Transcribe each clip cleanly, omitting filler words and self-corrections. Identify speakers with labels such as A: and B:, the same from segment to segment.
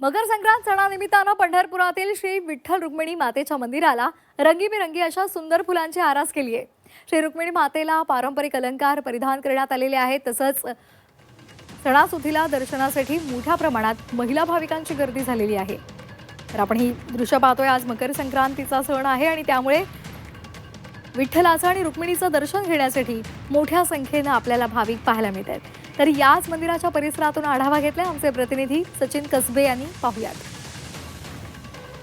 A: मकर संक्रांत सणानिमित्तानं पंढरपुरातील श्री विठ्ठल रुक्मिणी मातेच्या मंदिराला रंगीबेरंगी अशा सुंदर फुलांची आरास केली आहे। श्री रुक्मिणी मातेला पारंपरिक अलंकार परिधान करण्यात आलेले आहेत। तसंच सणासुदीला दर्शनासाठी मोठ्या प्रमाणात महिला भाविकांची गर्दी झालेली आहे। तर आपण ही दृश्य पाहतोय। आज मकर संक्रांतीचा सण आहे आणि त्यामुळे विठ्ठलाचं आणि रुक्मिणीचं दर्शन घेण्यासाठी मोठ्या संख्येने आपल्याला भाविक पाहायला मिळतात। तर याच मंदिराच्या परिसरातून आढावा घेतलाय आमचे प्रतिनिधी सचिन कसबे यांनी। पाहूयात।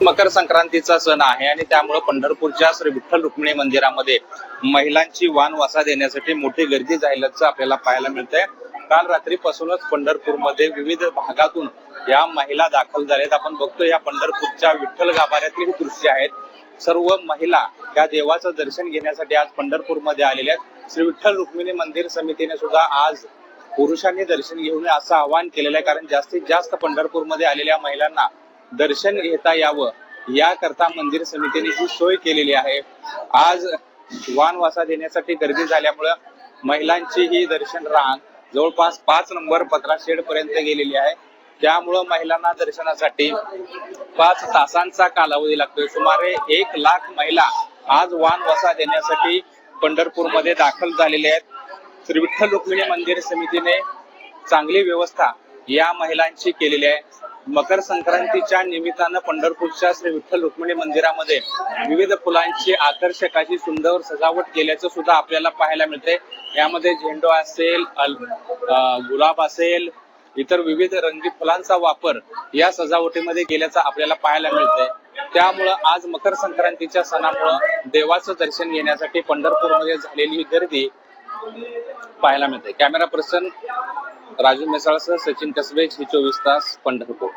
B: मकर संक्रांतीचा सण आहे आणि त्यामुळे पंढरपूरच्या श्री विठ्ठल रुक्मिणी मंदिरामध्ये महिलांची वानवासा देण्यासाठी मोठी गर्दी झाल्याचं आपल्याला पाहायला मिळतंय। काल रात्रीपासूनच पंढरपूरमध्ये विविध भागातून या महिला दाखल झाल्यात। आपण बघतो या पंढरपूरच्या विठ्ठल गाभाऱ्यातील दृश्य आहेत। सर्व महिला या देवाचं दर्शन घेण्यासाठी आज पंढरपूरमध्ये आलेल्या आहेत। श्री विठ्ठल रुक्मिणी मंदिर समितीने सुद्धा आज पुरुषांनी दर्शन घेऊ नये असं आवाहन केलेलं आहे, कारण जास्तीत जास्त पंढरपूरमध्ये आलेल्या महिलांना दर्शन घेता यावं याकरता मंदिर समितीने ही सोय केलेली आहे। आज वानवासा देण्यासाठी गर्दी झाल्यामुळे महिलांची ही दर्शन रांग जवळपास 5 नंबर पत्रा शेड पर्यंत गेलेली आहे। त्यामुळे महिलांना दर्शनासाठी 5 तासांचा कालावधी लागतोय। सुमारे 1 लाख महिला आज वानवासा देण्यासाठी पंढरपूरमध्ये दाखल झालेल्या आहेत। श्री विठ्ठल रुक्मिणी मंदिर समितीने चांगली व्यवस्था या महिलांची केलेली आहे। मकर संक्रांतीच्या निमित्तानं पंढरपूरच्या श्री विठ्ठल रुक्मिणी मंदिरामध्ये विविध फुलांची आकर्षक अशी सुंदर सजावट केल्याचं सुद्धा आपल्याला पाहायला मिळते। यामध्ये झेंडू असेल, गुलाब असेल, इतर विविध रंगीत फुलांचा वापर या सजावटीमध्ये केल्याचं आपल्याला पाहायला मिळते। त्यामुळं आज मकर संक्रांतीच्या सणामुळं देवाचं दर्शन घेण्यासाठी पंढरपूरमध्ये झालेली गर्दी पाहायला मिळते। कॅमेरा पर्सन राजू मेसाळसह सचिन कसबे, 24 तास, पंढरपूर।